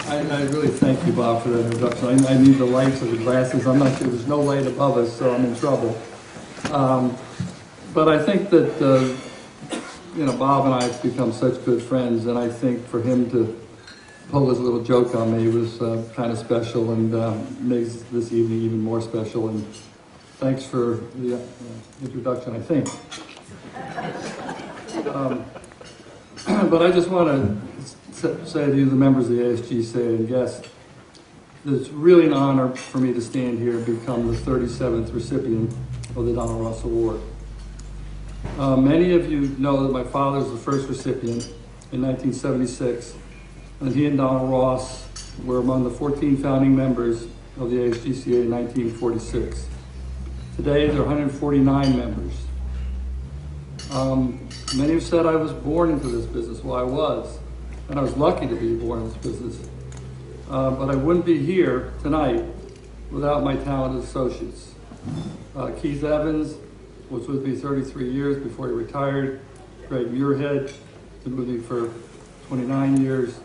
I really thank you, Bob, for that introduction. I need the lights of the glasses. I'm not sure, there's no light above us, so I'm in trouble. But I think that, Bob and I have become such good friends, and I think for him to pull his little joke on me was kind of special, and makes this evening even more special. And thanks for the introduction, I think. But I just want to say to you, the members of the ASGCA and guests, that it's really an honor for me to stand here and become the 37th recipient of the Donald Ross Award. Many of you know that my father was the first recipient in 1976, and he and Donald Ross were among the 14 founding members of the ASGCA in 1946. Today, there are 149 members. Many have said I was born into this business. Well, I was, and I was lucky to be born in this business. But I wouldn't be here tonight without my talented associates. Keith Evans was with me 33 years before he retired. Greg Muirhead been with me for 29 years.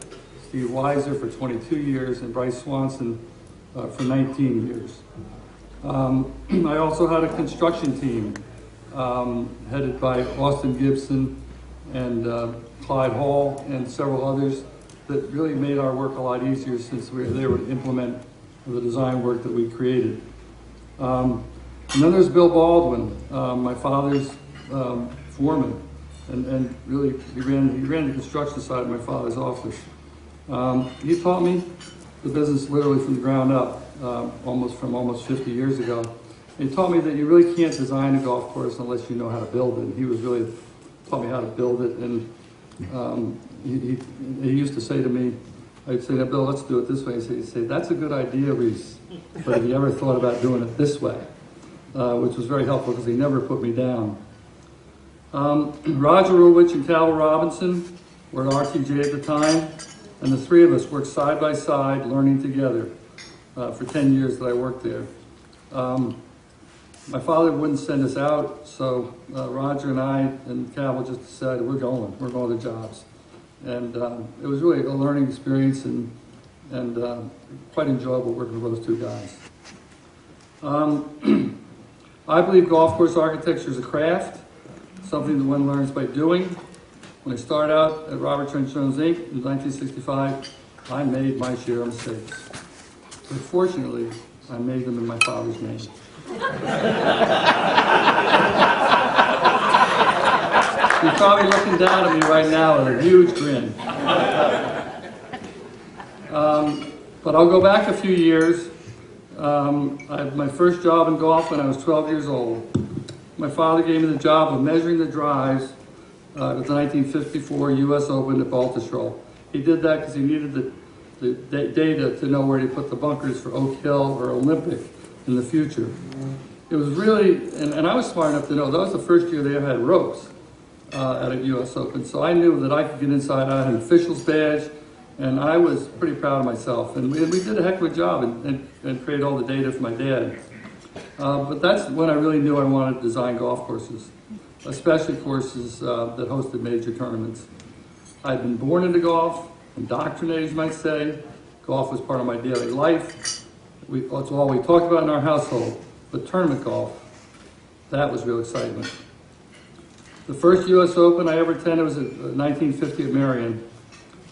Steve Weiser for 22 years, and Bryce Swanson for 19 years. I also had a construction team headed by Austin Gibson and Clyde Hall and several others that really made our work a lot easier since we were there to implement the design work that we created. And then there's Bill Baldwin, my father's foreman, and really he ran the construction side of my father's office. He taught me the business literally from the ground up, almost 50 years ago. He taught me that you really can't design a golf course unless you know how to build it. And he was really taught me how to build it. And he used to say to me, I'd say, Bill, let's do it this way. He'd say, that's a good idea, Rees, but have you ever thought about doing it this way? Which was very helpful because he never put me down. Roger Ruwich and Cal Robinson were at RTJ at the time, and the three of us worked side by side, learning together for 10 years that I worked there. My father wouldn't send us out, so Roger and I and Cal just decided we're going to jobs. And it was really a learning experience and quite enjoyable working with those two guys. I believe golf course architecture is a craft, something that one learns by doing. When I started out at Robert Trent Jones Inc. in 1965, I made my share of mistakes. But fortunately, I made them in my father's name. He's probably looking down at me right now with a huge grin. But I'll go back a few years. I had my first job in golf when I was 12 years old. My father gave me the job of measuring the drives at the 1954 U.S. Open at Baltusrol. He did that because he needed the data to know where to put the bunkers for Oak Hill or Olympic in the future. It was really, and I was smart enough to know that was the first year they ever had ropes at a U.S. Open. So I knew that I could get inside. I had an official's badge, and I was pretty proud of myself. And we did a heck of a job and created all the data for my dad. But that's when I really knew I wanted to design golf courses, especially courses that hosted major tournaments. I'd been born into golf, indoctrinated, you might say. Golf was part of my daily life. That's all we talked about in our household. But tournament golf, that was real excitement. The first U.S. Open I ever attended was in 1950 at Marion.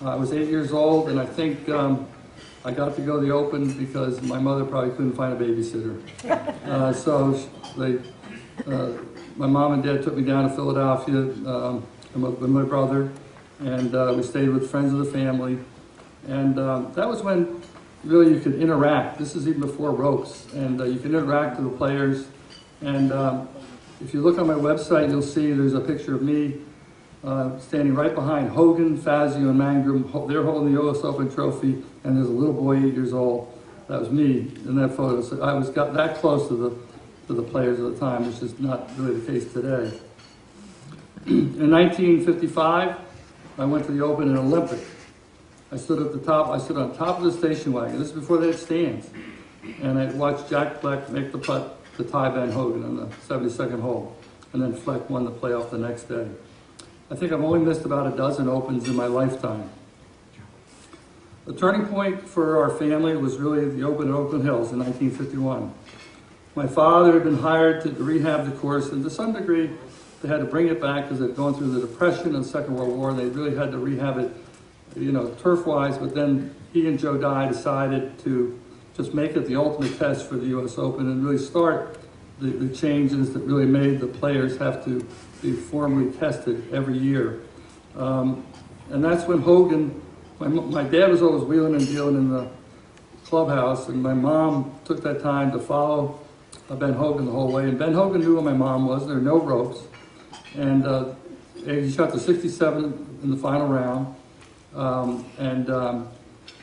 I was 8 years old, and I think I got to go to the Open because my mother probably couldn't find a babysitter. My mom and dad took me down to Philadelphia with my brother, and we stayed with friends of the family. And that was when really you could interact. This is even before ropes, and you can interact with the players. And if you look on my website, you'll see there's a picture of me standing right behind Hogan, Fazio, and Mangrum. They're holding the US Open trophy, and there's a little boy 8 years old. That was me in that photo. So I got that close to the players at the time, which is not really the case today. In 1955, I went to the Open in Olympic. I stood on top of the station wagon. This is before they had stands. And I watched Jack Fleck make the putt to tie Van Hogen on the 72nd hole. And then Fleck won the playoff the next day. I think I've only missed about a dozen Opens in my lifetime. The turning point for our family was really the Open at Oakland Hills in 1951. My father had been hired to rehab the course, and to some degree, they had to bring it back because they'd gone through the Depression and the Second World War, and they really had to rehab it, turf-wise, but then he and Joe Dye decided to just make it the ultimate test for the U.S. Open and really start the changes that really made the players have to be formally tested every year. And that's when Hogan, my dad was always wheeling and dealing in the clubhouse, and my mom took that time to follow Ben Hogan the whole way. And Ben Hogan knew who my mom was. There were no ropes. And he shot to 67 in the final round.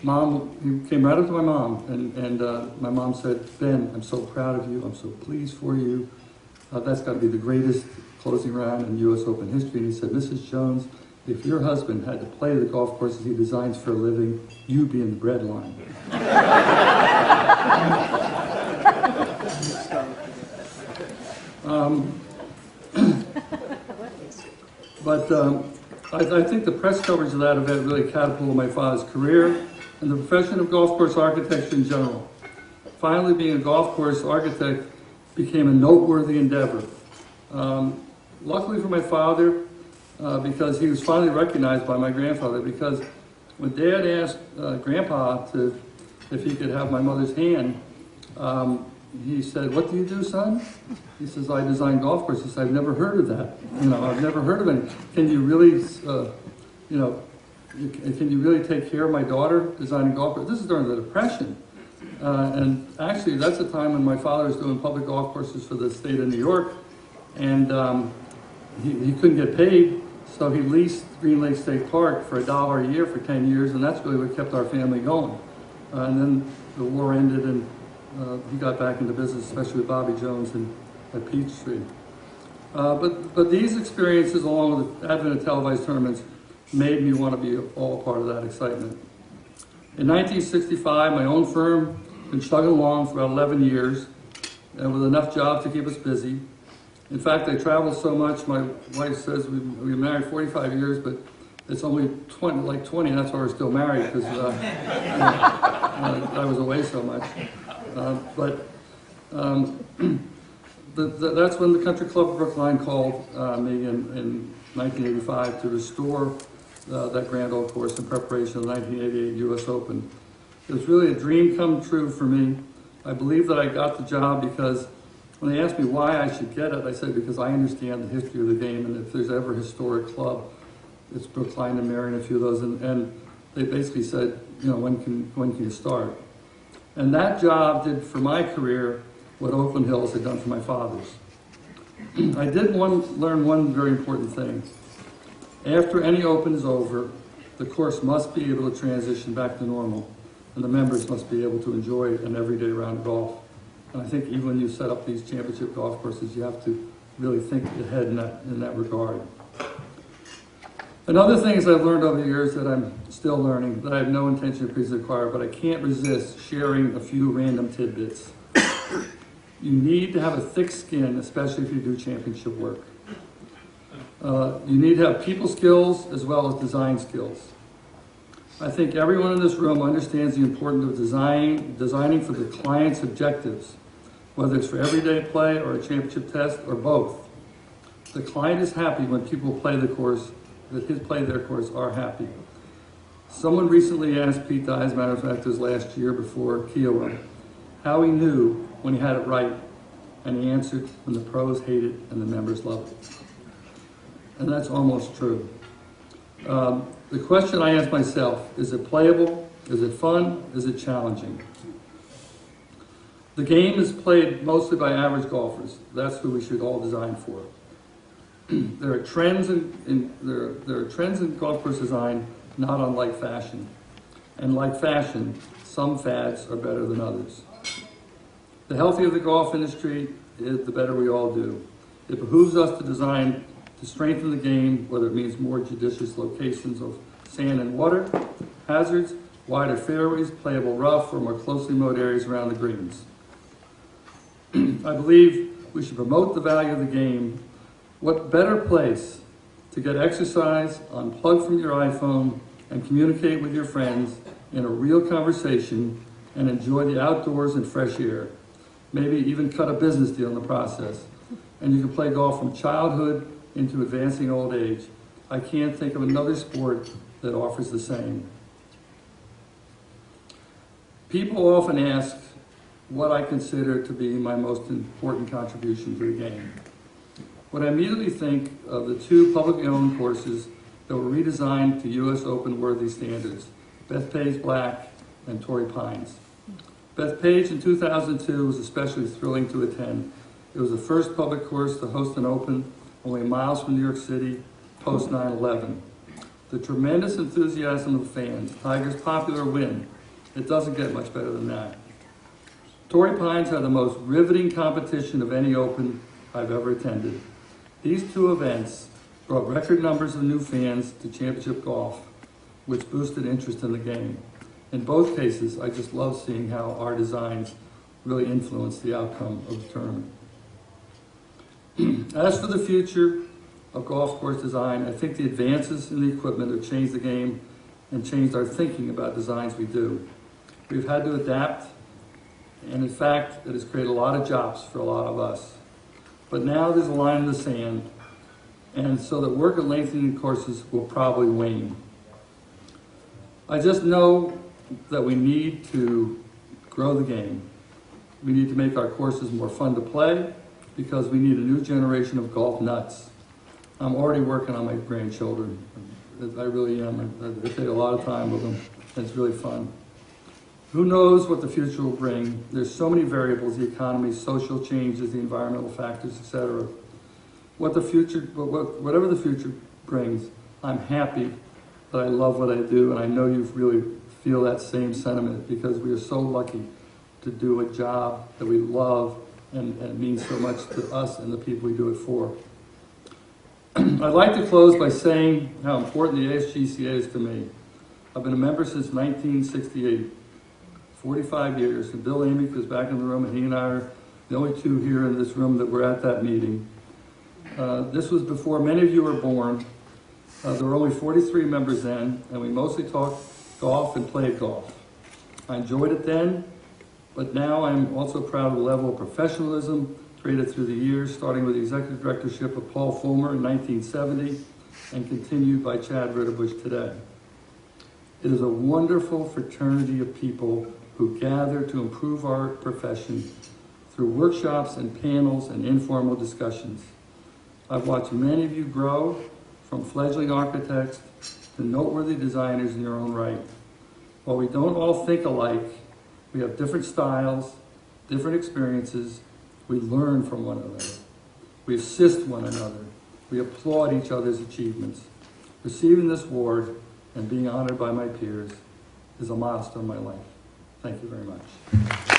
Mom, he came right up to my mom, and my mom said, "Ben, I'm so proud of you. I'm so pleased for you. That's got to be the greatest closing round in U.S. Open history." And he said, "Mrs. Jones, if your husband had to play the golf courses he designs for a living, you'd be in the bread line." I think the press coverage of that event really catapulted my father's career and the profession of golf course architecture in general. Finally, being a golf course architect became a noteworthy endeavor. Luckily for my father, because he was finally recognized by my grandfather, because when Dad asked Grandpa if he could have my mother's hand, he said, "What do you do, son?" He says, "I design golf courses." He said, "I've never heard of that. I've never heard of it. Can you really, can you really take care of my daughter designing golf courses?" This is during the Depression. And actually, that's the time when my father was doing public golf courses for the state of New York. And he couldn't get paid, so he leased Green Lake State Park for $1 a year for 10 years, and that's really what kept our family going. And then the war ended, and he got back into business, especially with Bobby Jones at Peachtree. But these experiences, along with the advent of televised tournaments, made me want to be all part of that excitement. In 1965, my own firm had been chugging along for about 11 years, and with enough jobs to keep us busy. In fact, I traveled so much, my wife says we were married 45 years, but it's only 20, and that's why we're still married, because I was away so much. That's when the Country Club of Brookline called me in 1985 to restore that Grand Old course in preparation of the 1988 U.S. Open. It was really a dream come true for me. I believe that I got the job because when they asked me why I should get it, I said because I understand the history of the game, and if there's ever a historic club, it's Brookline and Marion, a few of those, and they basically said, when can you start? And that job did for my career what Oakland Hills had done for my father's. I did learn one very important thing. After any Open is over, the course must be able to transition back to normal, and the members must be able to enjoy an everyday round of golf. And I think even when you set up these championship golf courses, you have to really think ahead in that regard. Another thing I've learned over the years that I'm still learning, that I have no intention of previously acquired, but I can't resist sharing a few random tidbits. You need to have a thick skin, especially if you do championship work. You need to have people skills as well as design skills. I think everyone in this room understands the importance of designing for the client's objectives, whether it's for everyday play or a championship test or both. The client is happy when people play the course, that his play their course are happy. Someone recently asked Pete Dye, as a matter of fact, it was last year before Kiowa, how he knew when he had it right, and he answered, when the pros hate it and the members love it. And that's almost true. The question I ask myself, is it playable? Is it fun? Is it challenging? The game is played mostly by average golfers. That's who we should all design for. There are trends in golf course design, not unlike fashion. And like fashion, some fads are better than others. The healthier the golf industry is, the better we all do. It behooves us to design to strengthen the game, whether it means more judicious locations of sand and water, hazards, wider fairways, playable rough, or more closely mowed areas around the greens. I believe we should promote the value of the game. What better place to get exercise, unplug from your iPhone, and communicate with your friends in a real conversation and enjoy the outdoors and fresh air. Maybe even cut a business deal in the process. And you can play golf from childhood into advancing old age. I can't think of another sport that offers the same. People often ask what I consider to be my most important contribution to the game. When I immediately think of the two publicly owned courses that were redesigned to U.S. Open worthy standards, Bethpage Black and Torrey Pines. Bethpage in 2002 was especially thrilling to attend. It was the first public course to host an Open only miles from New York City post 9/11. The tremendous enthusiasm of fans, Tiger's popular win, it doesn't get much better than that. Torrey Pines had the most riveting competition of any Open I've ever attended. These two events brought record numbers of new fans to championship golf, which boosted interest in the game. In both cases, I just love seeing how our designs really influence the outcome of the tournament. As for the future of golf course design, I think the advances in the equipment have changed the game and changed our thinking about designs we do. We've had to adapt, and in fact, it has created a lot of jobs for a lot of us. But now there's a line in the sand, and so that work at lengthening courses will probably wane. I just know that we need to grow the game. We need to make our courses more fun to play because we need a new generation of golf nuts. I'm already working on my grandchildren. I really am. I take a lot of time with them, and it's really fun. Who knows what the future will bring? There's so many variables, the economy, social changes, the environmental factors, etc. Whatever the future brings, I'm happy that I love what I do, and I know you really feel that same sentiment because we are so lucky to do a job that we love and it means so much to us and the people we do it for. I'd like to close by saying how important the ASGCA is to me. I've been a member since 1968, 45 years, and Bill Amick was back in the room, and he and I are the only two here in this room that were at that meeting. This was before many of you were born. There were only 43 members then, and we mostly talked golf and played golf. I enjoyed it then, but now I'm also proud of the level of professionalism created through the years, starting with the executive directorship of Paul Fulmer in 1970 and continued by Chad Ritterbush today. It is a wonderful fraternity of people who gather to improve our profession through workshops and panels and informal discussions. I've watched many of you grow from fledgling architects to noteworthy designers in your own right. While we don't all think alike, we have different styles, different experiences. We learn from one another. We assist one another. We applaud each other's achievements. Receiving this award and being honored by my peers is a milestone in my life. Thank you very much.